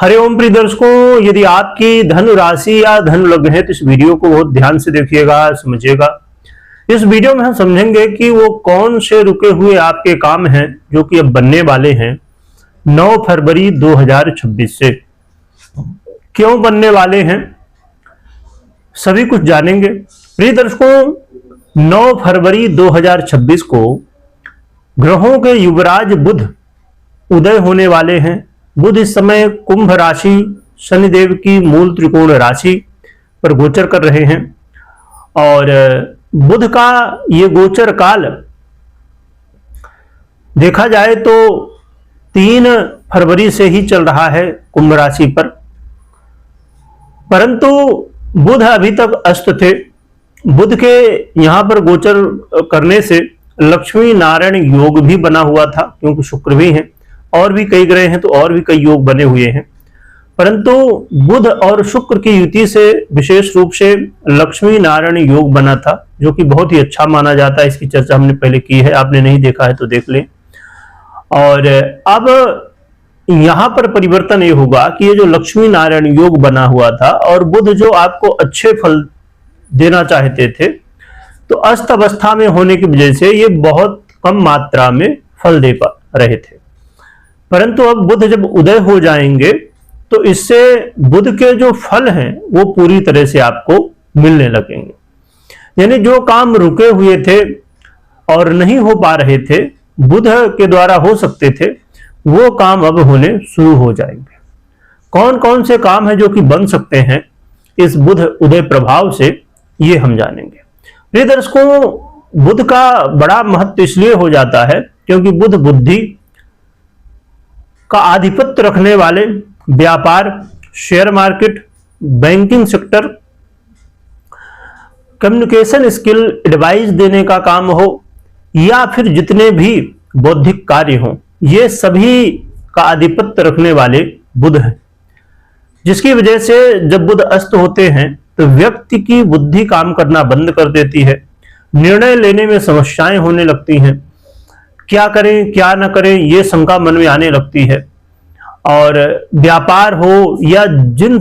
हरिओम प्रिय दर्शकों, यदि आपकी धन राशि या धन लग्न है तो इस वीडियो को बहुत ध्यान से देखिएगा, समझिएगा। इस वीडियो में हम समझेंगे कि वो कौन से रुके हुए आपके काम हैं जो कि अब बनने वाले हैं 9 फरवरी 2026 से। क्यों बनने वाले हैं सभी कुछ जानेंगे। प्रिय दर्शकों, 9 फरवरी 2026 को ग्रहों के युवराज बुध उदय होने वाले हैं। बुध इस समय कुंभ राशि शनिदेव की मूल त्रिकोण राशि पर गोचर कर रहे हैं और बुध का ये गोचर काल देखा जाए तो 3 फरवरी से ही चल रहा है कुंभ राशि पर, परंतु बुध अभी तक अस्त थे। बुध के यहां पर गोचर करने से लक्ष्मी नारायण योग भी बना हुआ था, क्योंकि शुक्र भी हैं और भी कई ग्रह हैं तो और भी कई योग बने हुए हैं, परंतु बुध और शुक्र की युति से विशेष रूप से लक्ष्मी नारायण योग बना था, जो कि बहुत ही अच्छा माना जाता है। इसकी चर्चा हमने पहले की है, आपने नहीं देखा है तो देख लें। और अब यहां पर परिवर्तन ये होगा कि ये जो लक्ष्मी नारायण योग बना हुआ था और बुध जो आपको अच्छे फल देना चाहते थे, तो अस्त अवस्था में होने की वजह से ये बहुत कम मात्रा में फल दे पा रहे थे, परंतु अब बुध जब उदय हो जाएंगे तो इससे बुध के जो फल हैं वो पूरी तरह से आपको मिलने लगेंगे। यानी जो काम रुके हुए थे और नहीं हो पा रहे थे, बुध के द्वारा हो सकते थे, वो काम अब होने शुरू हो जाएंगे। कौन कौन से काम हैं जो कि बन सकते हैं इस बुध उदय प्रभाव से, ये हम जानेंगे। प्रिय दर्शकों, बुध का बड़ा महत्व इसलिए हो जाता है क्योंकि बुध बुद्धि का आधिपत्य रखने वाले व्यापार, share market, banking sector, communication skill, advice देने का काम हो या फिर जितने भी बौद्धिक कार्य हों, ये सभी का आधिपत्य रखने वाले बुध हैं, जिसकी वजह से जब बुध अस्त होते हैं तो व्यक्ति की बुद्धि काम करना बंद कर देती है। निर्णय लेने में समस्याएं होने लगती हैं, क्या करें क्या ना करें ये शंका मन में आने लगती है। और व्यापार हो या जिन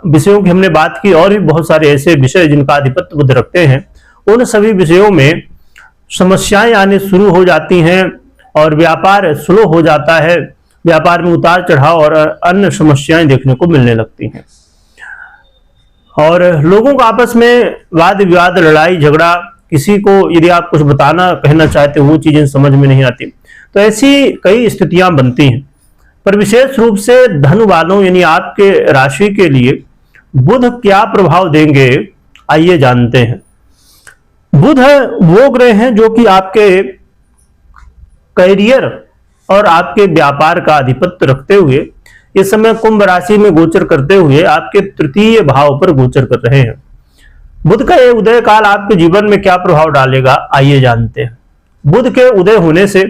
विषयों की हमने बात की, और भी बहुत सारे ऐसे विषय जिनका आधिपत्य बुध रखते हैं, उन सभी विषयों में समस्याएं आने शुरू हो जाती हैं और व्यापार स्लो हो जाता है। व्यापार में उतार चढ़ाव और अन्य समस्याएं देखने को मिलने लगती हैं और लोगों को आपस में वाद विवाद, लड़ाई झगड़ा, किसी को यदि आप कुछ बताना कहना चाहते हो वो चीजें समझ में नहीं आती, तो ऐसी कई स्थितियां बनती हैं। पर विशेष रूप से धन वालों यानी आपके राशि के लिए बुध क्या प्रभाव देंगे, आइए जानते हैं। बुध वो ग्रह हैं जो कि आपके करियर और आपके व्यापार का आधिपत्य रखते हुए इस समय कुंभ राशि में गोचर करते हुए आपके तृतीय भाव पर गोचर कर रहे हैं। बुध का ये उदय काल आपके जीवन में क्या प्रभाव डालेगा, आइए जानते हैं। बुध के उदय होने से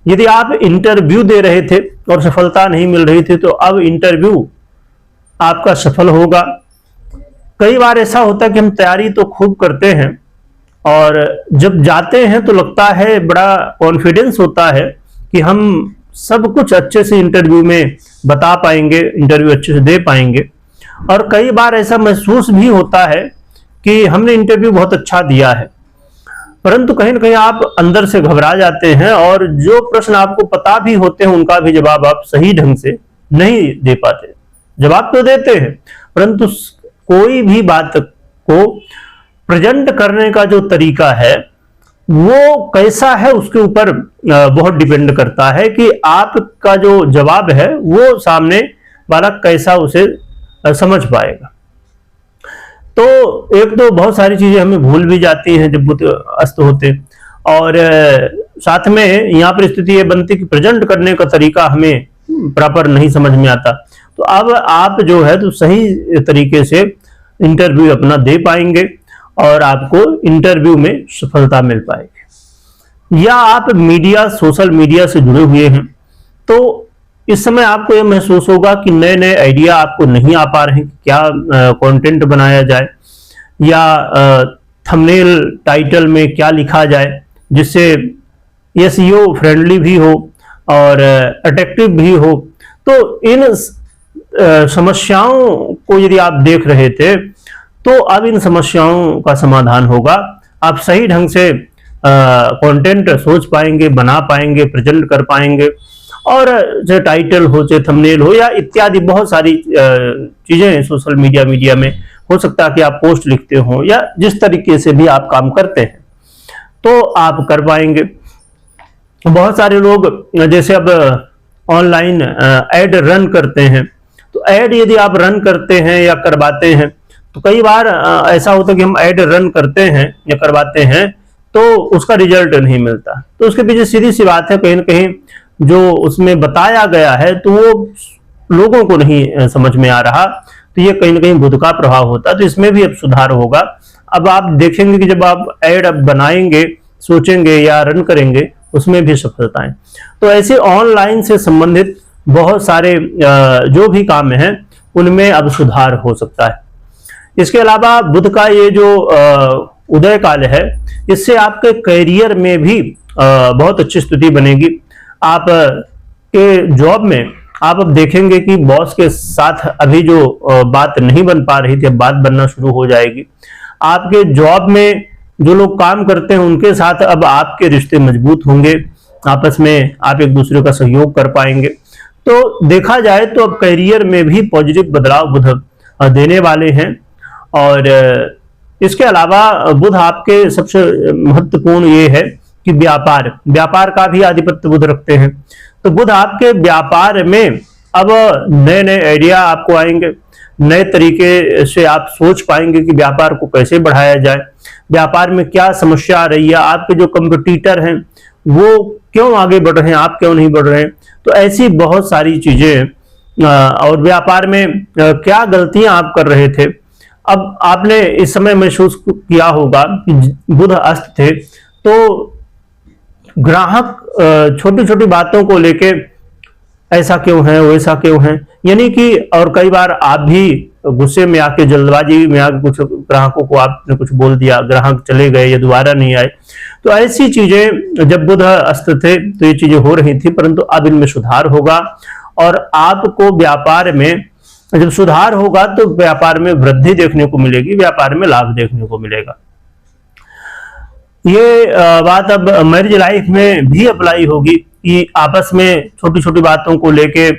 यदि आप इंटरव्यू दे रहे थे और सफलता नहीं मिल रही थी, तो अब इंटरव्यू आपका सफल होगा। कई बार ऐसा होता है कि हम तैयारी तो खूब करते हैं और जब जाते हैं तो लगता है, बड़ा कॉन्फिडेंस होता है कि हम सब कुछ अच्छे से इंटरव्यू में बता पाएंगे, इंटरव्यू अच्छे से दे पाएंगे। और कई बार ऐसा महसूस भी होता है कि हमने इंटरव्यू बहुत अच्छा दिया है, परंतु कहीं ना कहीं आप अंदर से घबरा जाते हैं और जो प्रश्न आपको पता भी होते हैं उनका भी जवाब आप सही ढंग से नहीं दे पाते। जवाब तो देते हैं, परंतु कोई भी बात को प्रेजेंट करने का जो तरीका है वो कैसा है, उसके ऊपर बहुत डिपेंड करता है कि आपका जो जवाब है वो सामने वाला कैसा उसे समझ पाएगा। तो एक तो बहुत सारी चीजें हमें भूल भी जाती हैं जब बुध अस्त होते, और साथ में यहाँ पर स्थिति ये बनती कि प्रेजेंट करने का तरीका हमें प्रॉपर नहीं समझ में आता। तो अब आप जो है तो सही तरीके से इंटरव्यू अपना दे पाएंगे और आपको इंटरव्यू में सफलता मिल पाएगी। या आप मीडिया, सोशल मीडिया से जुड़े हुए हैं तो इस समय आपको यह महसूस होगा कि नए नए आइडिया आपको नहीं आ पा रहे हैं, क्या कंटेंट बनाया जाए या थंबनेल टाइटल में क्या लिखा जाए जिससे एसईओ फ्रेंडली भी हो और अट्रैक्टिव भी हो। तो इन समस्याओं को यदि आप देख रहे थे तो अब इन समस्याओं का समाधान होगा। आप सही ढंग से कंटेंट सोच पाएंगे, बना पाएंगे, प्रेजेंट कर पाएंगे, और चाहे टाइटल हो, चाहे थंबनेल हो, या इत्यादि बहुत सारी चीजें सोशल मीडिया में हो सकता है कि आप पोस्ट लिखते हो या जिस तरीके से भी आप काम करते हैं तो आप कर पाएंगे। बहुत सारे लोग जैसे अब ऑनलाइन एड रन करते हैं, तो एड यदि आप रन करते हैं या करवाते हैं तो कई बार ऐसा होता है कि हम एड रन करते हैं या करवाते हैं तो उसका रिजल्ट नहीं मिलता। तो उसके पीछे सीधी सी बात है, कहीं ना कहीं जो उसमें बताया गया है तो वो लोगों को नहीं समझ में आ रहा, तो ये कहीं ना कहीं बुध का प्रभाव होता है। तो इसमें भी अब सुधार होगा। अब आप देखेंगे कि जब आप ऐड अब बनाएंगे, सोचेंगे या रन करेंगे, उसमें भी सफलताएं। तो ऐसे ऑनलाइन से संबंधित बहुत सारे जो भी काम हैं उनमें अब सुधार हो सकता है। इसके अलावा बुध का ये जो उदय काल है, इससे आपके करियर में भी बहुत अच्छी स्थिति बनेगी। आप के जॉब में आप अब देखेंगे कि बॉस के साथ अभी जो बात नहीं बन पा रही थी, अब बात बनना शुरू हो जाएगी। आपके जॉब में जो लोग काम करते हैं उनके साथ अब आपके रिश्ते मजबूत होंगे, आपस में आप एक दूसरे का सहयोग कर पाएंगे। तो देखा जाए तो अब करियर में भी पॉजिटिव बदलाव बुध देने वाले हैं। और इसके अलावा बुध आपके सबसे महत्वपूर्ण ये है कि व्यापार का भी आधिपत्य बुध रखते हैं। तो बुध आपके व्यापार में अब नए नए आइडिया आपको आएंगे, नए तरीके से आप सोच पाएंगे कि व्यापार को कैसे बढ़ाया जाए, व्यापार में क्या समस्या आ रही है, आपके जो कंपटीटर हैं वो क्यों आगे बढ़ रहे हैं, आप क्यों नहीं बढ़ रहे हैं। तो ऐसी बहुत सारी चीजें, और व्यापार में क्या गलतियां आप कर रहे थे, अब आपने इस समय महसूस किया होगा कि बुध अस्त थे तो ग्राहक छोटी छोटी बातों को लेके ऐसा क्यों है, वैसा क्यों है, यानी कि, और कई बार आप भी गुस्से में आके, जल्दबाजी में आके कुछ ग्राहकों को आपने कुछ बोल दिया, ग्राहक चले गए या दोबारा नहीं आए। तो ऐसी चीजें जब बुध अस्त थे तो ये चीजें हो रही थी, परंतु अब इनमें सुधार होगा और आपको व्यापार में जब सुधार होगा तो व्यापार में वृद्धि देखने को मिलेगी, व्यापार में लाभ देखने को मिलेगा। ये बात अब मैरिज लाइफ में भी अप्लाई होगी कि आपस में छोटी छोटी बातों को लेके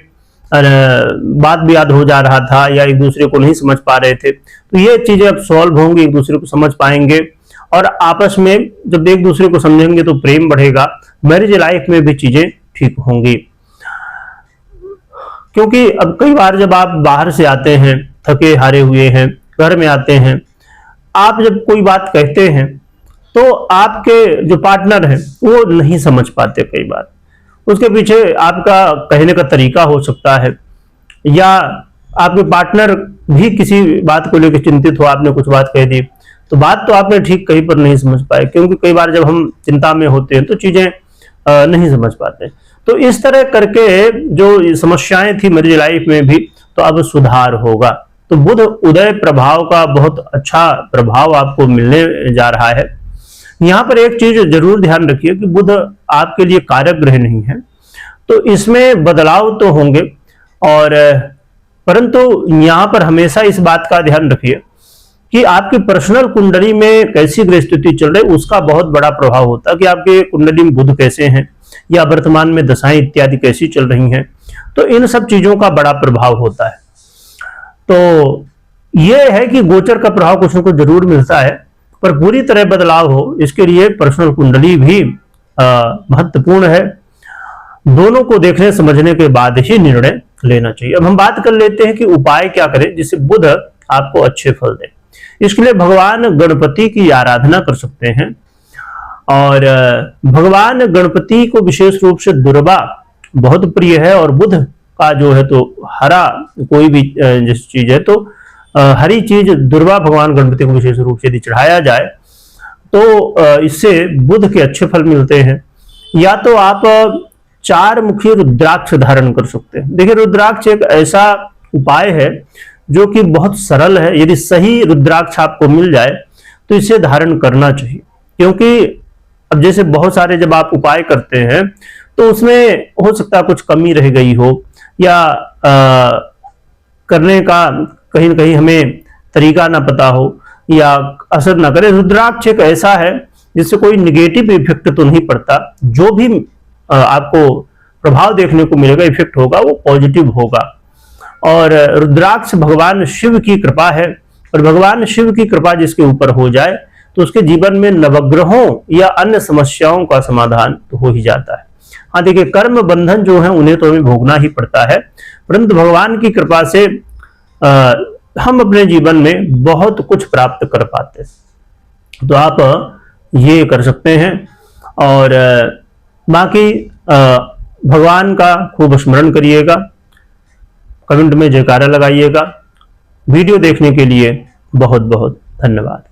बात विवाद हो जा रहा था या एक दूसरे को नहीं समझ पा रहे थे, तो ये चीजें अब सॉल्व होंगी, एक दूसरे को समझ पाएंगे और आपस में जब एक दूसरे को समझेंगे तो प्रेम बढ़ेगा। मैरिज लाइफ में भी चीजें ठीक होंगी, क्योंकि अब कई बार जब आप बाहर से आते हैं, थके हारे हुए हैं, घर में आते हैं, आप जब कोई बात कहते हैं तो आपके जो पार्टनर हैं वो नहीं समझ पाते। कई बार उसके पीछे आपका कहने का तरीका हो सकता है, या आपके पार्टनर भी किसी बात को लेकर चिंतित हो, आपने कुछ बात कह दी तो बात तो आपने ठीक कही पर नहीं समझ पाए, क्योंकि कई बार जब हम चिंता में होते हैं तो चीजें नहीं समझ पाते। तो इस तरह करके जो समस्याएं थी मैरिज लाइफ में भी, तो अब सुधार होगा। तो बुध उदय प्रभाव का बहुत अच्छा प्रभाव आपको मिलने जा रहा है। यहाँ पर एक चीज जरूर ध्यान रखिए कि बुध आपके लिए कारक ग्रह नहीं है, तो इसमें बदलाव तो होंगे, और परंतु यहाँ पर हमेशा इस बात का ध्यान रखिए कि आपकी पर्सनल कुंडली में कैसी ग्रह स्थिति चल रही है, उसका बहुत बड़ा प्रभाव होता है कि आपके कुंडली में बुध कैसे हैं या वर्तमान में दशाएं इत्यादि कैसी चल रही हैं। तो इन सब चीजों का बड़ा प्रभाव होता है। तो ये है कि गोचर का प्रभाव कुछ न कुछ जरूर मिलता है, पर पूरी तरह बदलाव हो इसके लिए पर्सनल कुंडली भी महत्वपूर्ण है। दोनों को देखने समझने के बाद ही निर्णय लेना चाहिए। अब हम बात कर लेते हैं कि उपाय क्या करें जिससे बुध आपको अच्छे फल दे। इसके लिए भगवान गणपति की आराधना कर सकते हैं, और भगवान गणपति को विशेष रूप से दुर्वा बहुत प्रिय है, और बुध का जो है तो हरा कोई भी जिस चीज है तो हरी चीज दुर्वा भगवान गणपति को विशेष रूप से यदि चढ़ाया जाए तो इससे बुध के अच्छे फल मिलते हैं। या तो आप 4 मुखी रुद्राक्ष धारण कर सकते हैं। देखिए, रुद्राक्ष एक ऐसा उपाय है जो कि बहुत सरल है। यदि सही रुद्राक्ष आपको मिल जाए तो इसे धारण करना चाहिए, क्योंकि अब जैसे बहुत सारे जब आप उपाय करते हैं तो उसमें हो सकता है कुछ कमी रह गई हो, या करने का कहीं न कहीं हमें तरीका ना पता हो या असर ना करे। रुद्राक्ष एक ऐसा है जिससे कोई निगेटिव इफेक्ट तो नहीं पड़ता, जो भी आपको प्रभाव देखने को मिलेगा, इफेक्ट होगा, वो पॉजिटिव होगा। और रुद्राक्ष भगवान शिव की कृपा है, और भगवान शिव की कृपा जिसके ऊपर हो जाए तो उसके जीवन में नवग्रहों या अन्य समस्याओं का समाधान तो हो ही जाता है। हाँ देखिए, कर्म बंधन जो है उन्हें तो हमें भोगना ही पड़ता है, परंतु भगवान की कृपा से हम अपने जीवन में बहुत कुछ प्राप्त कर पाते हैं। तो आप ये कर सकते हैं। और बाकी भगवान का खूब स्मरण करिएगा, कमेंट में जयकारा लगाइएगा। वीडियो देखने के लिए बहुत बहुत धन्यवाद।